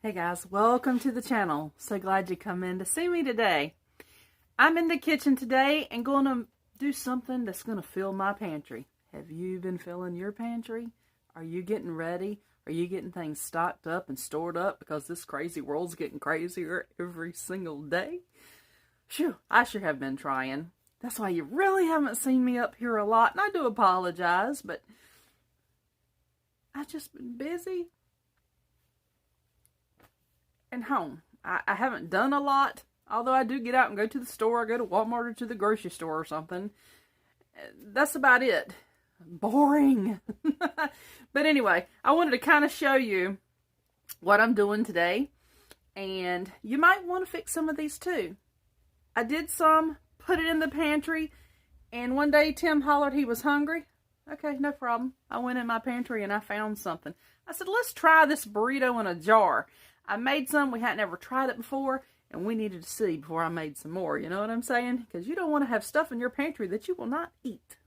Hey guys, welcome to the channel. So glad you come in to see me today. I'm in the kitchen today and going to do something that's going to fill my pantry. Have you been filling your pantry? Are you getting ready? Are you getting things stocked up and stored up because this crazy world's getting crazier every single day? Phew, I sure have been trying. That's why you really haven't seen me up here a lot, and I do apologize, but I've just been busy and home. I haven't done a lot, although I do get out and go to the store. I go to Walmart or to the grocery store or something. That's about it. Boring. But anyway, I wanted to kind of show you what I'm doing today, and you might want to fix some of these too. I did some, put it in the pantry, and one day Tim hollered he was hungry. Okay, no problem. I went in my pantry and I found something. I said, let's try this burrito in a jar. I made some. We hadn't ever tried it before, and we needed to see before I made some more. You know what I'm saying? Because you don't want to have stuff in your pantry that you will not eat.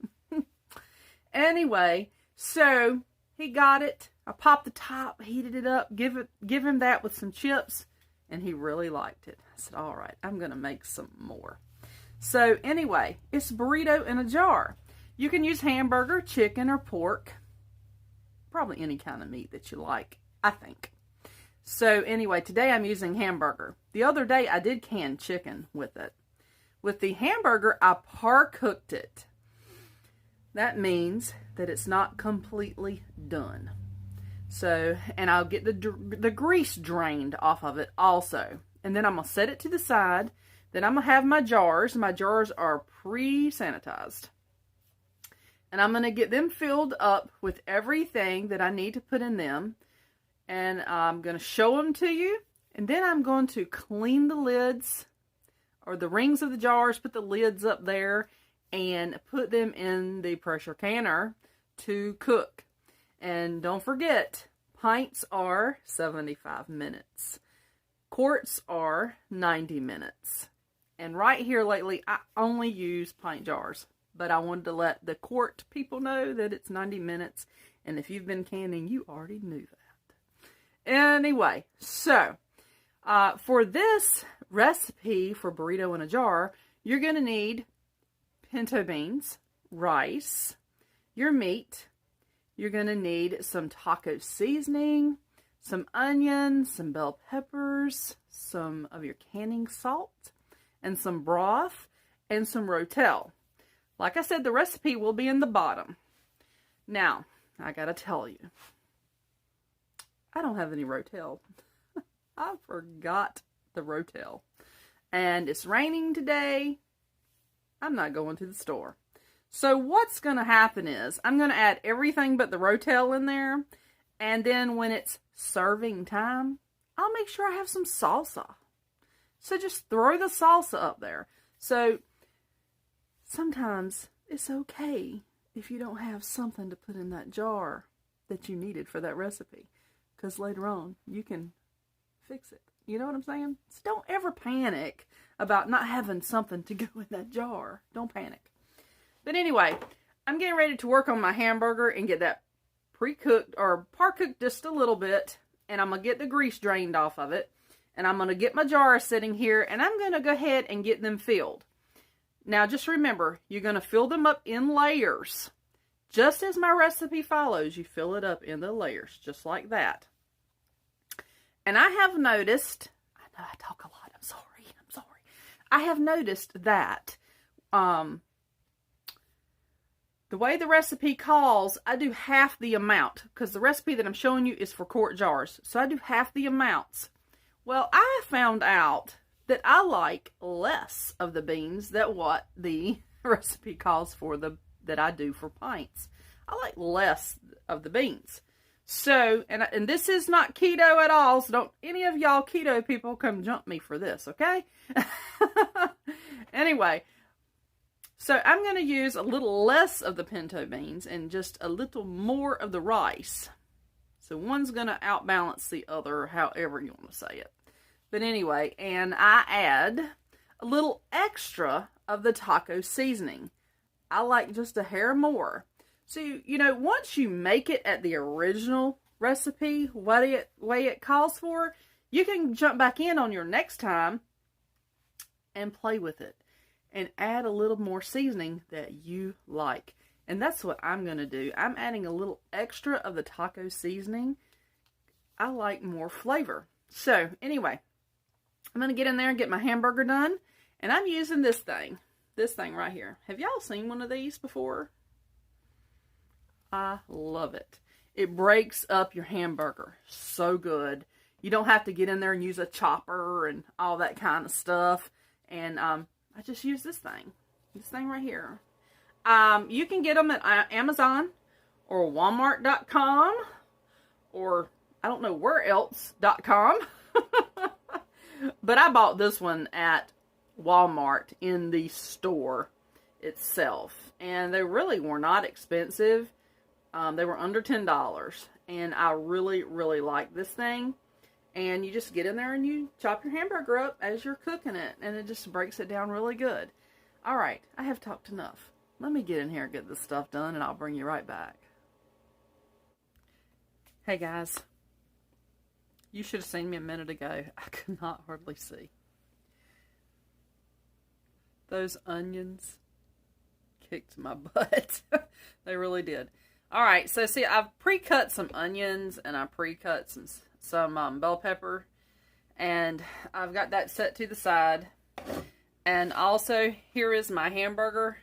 Anyway, so he got it. I popped the top, heated it up, give him that with some chips, and he really liked it. I said, all right, I'm going to make some more. So anyway, it's burrito in a jar. You can use hamburger, chicken, or pork. Probably any kind of meat that you like, I think. So anyway, today I'm using hamburger. The other day I did canned chicken with it. With the hamburger, I par-cooked it. That means that it's not completely done. So, and I'll get the grease drained off of it also. And then I'm going to set it to the side. Then I'm going to have my jars. My jars are pre-sanitized. And I'm going to get them filled up with everything that I need to put in them. And I'm going to show them to you. And then I'm going to clean the lids or the rings of the jars, put the lids up there, and put them in the pressure canner to cook. And don't forget, pints are 75 minutes. Quarts are 90 minutes. And right here lately, I only use pint jars. But I wanted to let the quart people know that it's 90 minutes. And if you've been canning, you already knew that. Anyway, so for this recipe for burrito in a jar, you're going to need pinto beans, rice, your meat. You're going to need some taco seasoning, some onions, some bell peppers, some of your canning salt, and some broth, and some Rotel. Like I said, the recipe will be in the bottom. Now, I got to tell you, I don't have any Rotel. I forgot the Rotel. And it's raining today. I'm not going to the store. So what's going to happen is I'm going to add everything but the Rotel in there. And then when it's serving time, I'll make sure I have some salsa. So just throw the salsa up there. So sometimes it's okay if you don't have something to put in that jar that you needed for that recipe. Because later on, you can fix it. You know what I'm saying? So don't ever panic about not having something to go in that jar. Don't panic. But anyway, I'm getting ready to work on my hamburger and get that pre-cooked or par-cooked just a little bit. And I'm going to get the grease drained off of it. And I'm going to get my jar sitting here. And I'm going to go ahead and get them filled. Now, just remember, you're going to fill them up in layers. Just as my recipe follows, you fill it up in the layers, just like that. And I have noticed, I know I talk a lot, I'm sorry. I have noticed that the way the recipe calls, I do half the amount, because the recipe that I'm showing you is for quart jars. So I do half the amounts. Well, I found out that I like less of the beans than what the recipe calls for that I do for pints. I like less of the beans. So, and this is not keto at all, so don't any of y'all keto people come jump me for this, okay? Anyway, so I'm going to use a little less of the pinto beans and just a little more of the rice. So one's going to outbalance the other, however you want to say it. But anyway, and I add a little extra of the taco seasoning. I like just a hair more. So, you know, once you make it at the original recipe, way it calls for, you can jump back in on your next time and play with it and add a little more seasoning that you like. And that's what I'm going to do. I'm adding a little extra of the taco seasoning. I like more flavor. So anyway, I'm going to get in there and get my hamburger done. And I'm using this thing right here. Have y'all seen one of these before? I love it. It breaks up your hamburger so good. You don't have to get in there and use a chopper and all that kind of stuff. And I just use this thing right here. You can get them at Amazon or Walmart.com or I don't know where else.com. But I bought this one at Walmart in the store itself. And they really were not expensive. They were under $10. And I really, really like this thing. And you just get in there and you chop your hamburger up as you're cooking it. And it just breaks it down really good. Alright, I have talked enough. Let me get in here and get this stuff done and I'll bring you right back. Hey guys. You should have seen me a minute ago. I could not hardly see. Those onions kicked my butt. They really did. Alright, so see, I've pre-cut some onions and I pre-cut some bell pepper. And I've got that set to the side. And also, here is my hamburger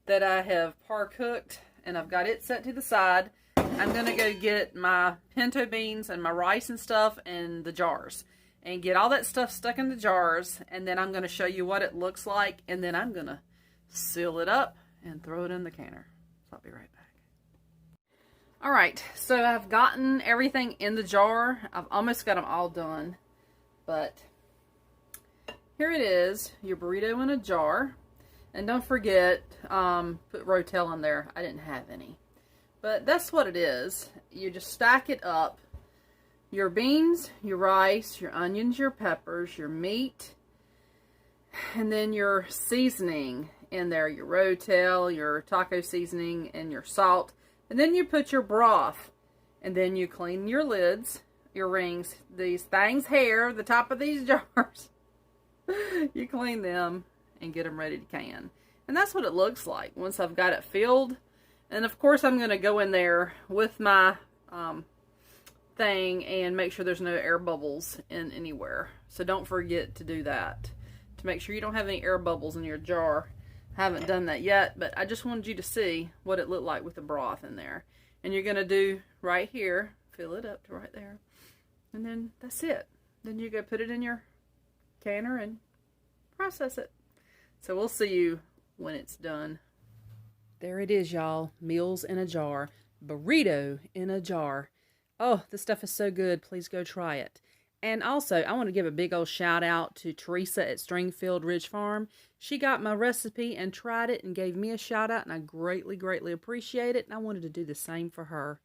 that I have par-cooked. And I've got it set to the side. I'm going to go get my pinto beans and my rice and stuff in the jars. And get all that stuff stuck in the jars. And then I'm going to show you what it looks like. And then I'm going to seal it up and throw it in the canner. So I'll be right back. Alright, so I've gotten everything in the jar. I've almost got them all done. But here it is, your burrito in a jar. And don't forget, put Rotel in there. I didn't have any. But that's what it is. You just stack it up. Your beans, your rice, your onions, your peppers, your meat, and then your seasoning in there. Your Rotel, your taco seasoning, and your salt. And then you put your broth. And then you clean your lids, your rings, these things here, the top of these jars. You clean them and get them ready to can. And that's what it looks like once I've got it filled. And of course I'm going to go in there with my thing and make sure there's no air bubbles in anywhere. So don't forget to do that. To make sure you don't have any air bubbles in your jar. I haven't done that yet, but I just wanted you to see what it looked like with the broth in there. And you're going to do right here, fill it up to right there. And then that's it. Then you go put it in your canner and process it. So we'll see you when it's done. There it is, y'all. Meals in a jar. Burrito in a jar. Oh, this stuff is so good. Please go try it. And also, I want to give a big old shout out to Teresa at Stringfield Ridge Farm. She got my recipe and tried it and gave me a shout out, and I greatly, greatly appreciate it. And I wanted to do the same for her.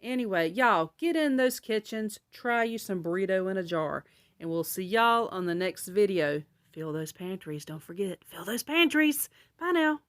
Anyway, y'all, get in those kitchens, try you some burrito in a jar, and we'll see y'all on the next video. Fill those pantries. Don't forget, fill those pantries. Bye now.